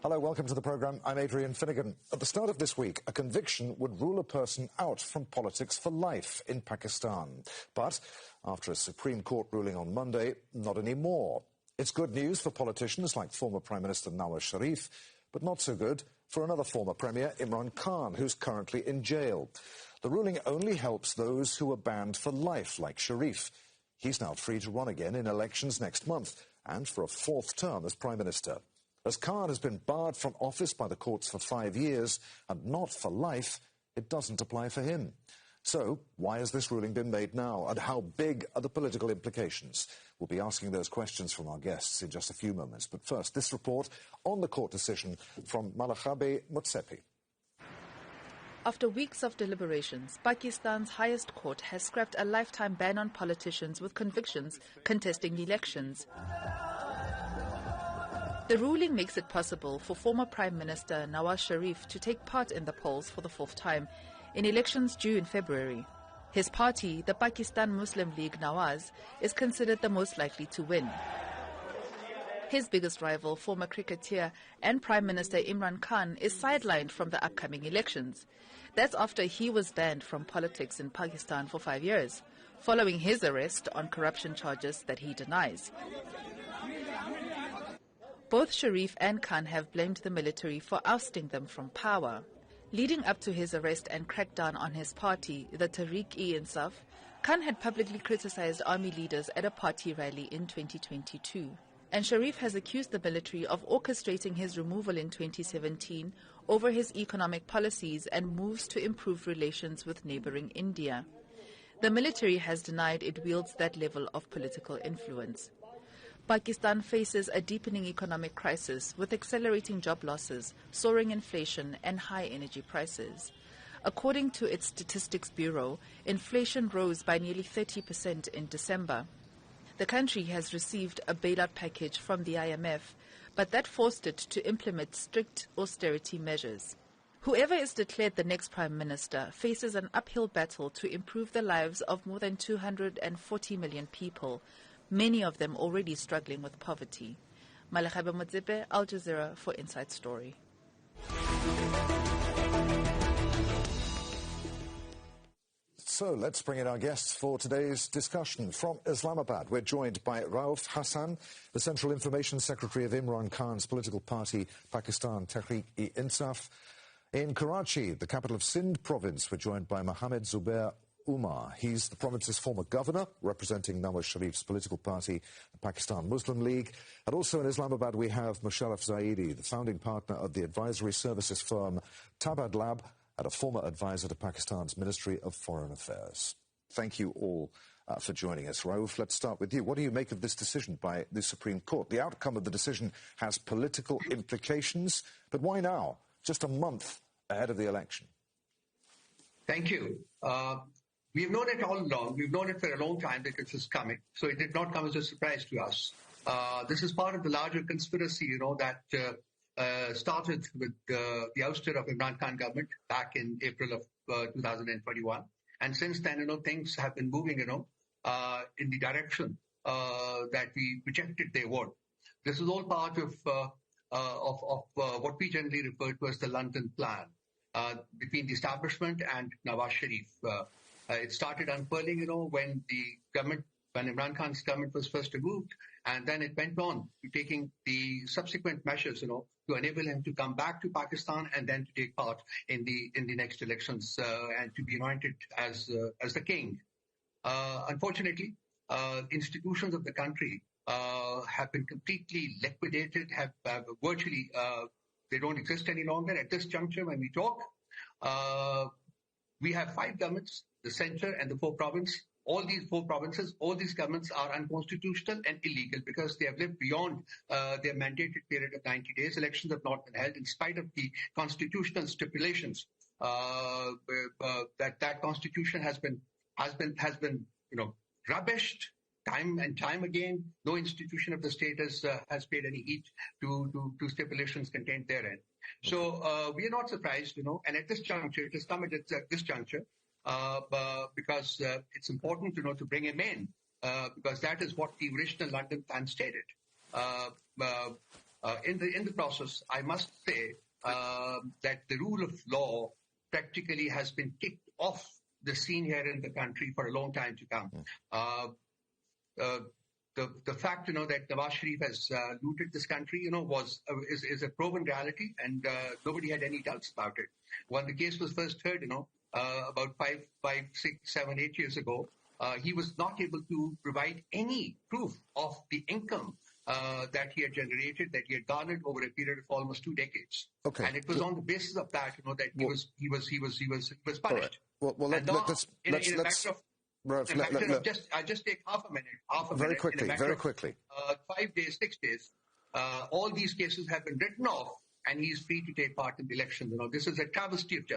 Hello, welcome to the programme. I'm Adrian Finnegan. At the start of this week, a conviction would rule a person out from politics for life in Pakistan. But after a Supreme Court ruling on Monday, not anymore. It's good news for politicians like former Prime Minister Nawaz Sharif, but not so good for another former Premier, Imran Khan, who's currently in jail. The ruling only helps those who were banned for life, like Sharif. He's now free to run again in elections next month, and for a fourth term as Prime Minister. As Khan has been barred from office by the courts for 5 years, and not for life, it doesn't apply for him. So, why has this ruling been made now, and how big are the political implications? We'll be asking those questions from our guests in just a few moments. But first, this report on the court decision from Malakhabe Motsepi. After weeks of deliberations, Pakistan's highest court has scrapped a lifetime ban on politicians with convictions contesting elections. The ruling makes it possible for former Prime Minister Nawaz Sharif to take part in the polls for the fourth time in elections due in February. His party, the Pakistan Muslim League Nawaz, is considered the most likely to win. His biggest rival, former cricketer and Prime Minister Imran Khan, is sidelined from the upcoming elections. That's after he was banned from politics in Pakistan for 5 years, following his arrest on corruption charges that he denies. Both Sharif and Khan have blamed the military for ousting them from power. Leading up to his arrest and crackdown on his party, the Tehreek-e-Insaf, Khan had publicly criticized army leaders at a party rally in 2022. And Sharif has accused the military of orchestrating his removal in 2017 over his economic policies and moves to improve relations with neighboring India. The military has denied it wields that level of political influence. Pakistan faces a deepening economic crisis with accelerating job losses, soaring inflation and high energy prices. According to its Statistics Bureau, inflation rose by nearly 30% in December. The country has received a bailout package from the IMF, but that forced it to implement strict austerity measures. Whoever is declared the next Prime Minister faces an uphill battle to improve the lives of more than 240 million people, many of them already struggling with poverty. Malakhabe Motsepi, Al Jazeera for Inside Story. So let's bring in our guests for today's discussion. From Islamabad, we're joined by Rauf Hassan, the Central Information Secretary of Imran Khan's political party, Pakistan Tehreek-e-Insaf. In Karachi, the capital of Sindh province, we're joined by Mohammed Zubair Umar. He's the province's former governor, representing Nawaz Sharif's political party, the Pakistan Muslim League. And also in Islamabad, we have Musharraf Zaidi, the founding partner of the advisory services firm Tabadlab, and a former advisor to Pakistan's Ministry of Foreign Affairs. Thank you all for joining us. Rauf, let's start with you. What do you make of this decision by the Supreme Court? The outcome of the decision has political implications, but why now, just a month ahead of the election? Thank you. We've known it all along. We've known it for a long time that it was coming, so it did not come as a surprise to us. This is part of the larger conspiracy, that started with the ouster of Imran Khan government back in April of 2021. And since then, things have been moving, in the direction that we projected they would. This is all part of what we generally refer to as the London plan between the establishment and Nawaz Sharif. It started unfurling, when Imran Khan's government was first removed, and then it went on to taking the subsequent measures, to enable him to come back to Pakistan and then to take part in the next elections and to be anointed as the king. Unfortunately, institutions of the country have been completely liquidated, have virtually they don't exist any longer at this juncture. When we talk, we have 5 governments, the centre and the 4 provinces. All these 4 provinces, all these governments are unconstitutional and illegal because they have lived beyond their mandated period of 90 days. Elections have not been held in spite of the constitutional stipulations. That constitution has been rubbished time and time again. No institution of the state has paid any heed to stipulations contained therein. So we are not surprised, and at this juncture, it has come at this juncture. Because it's important, to bring him in, because that is what the original London plan stated. In the process, I must say that the rule of law practically has been kicked off the scene here in the country for a long time to come. The fact, that Nawaz Sharif has looted this country, is a proven reality, and nobody had any doubts about it. When the case was first heard, about 5, 6, 7, 8 years ago, he was not able to provide any proof of the income that he had generated, that he had garnered over a period of almost 2 decades. Okay. And it was on the basis of that, that he was punished. Right. Well, let's I just take half a minute. Very quickly. 5 days, 6 days. All these cases have been written off, and he is free to take part in the election. This is a travesty of justice.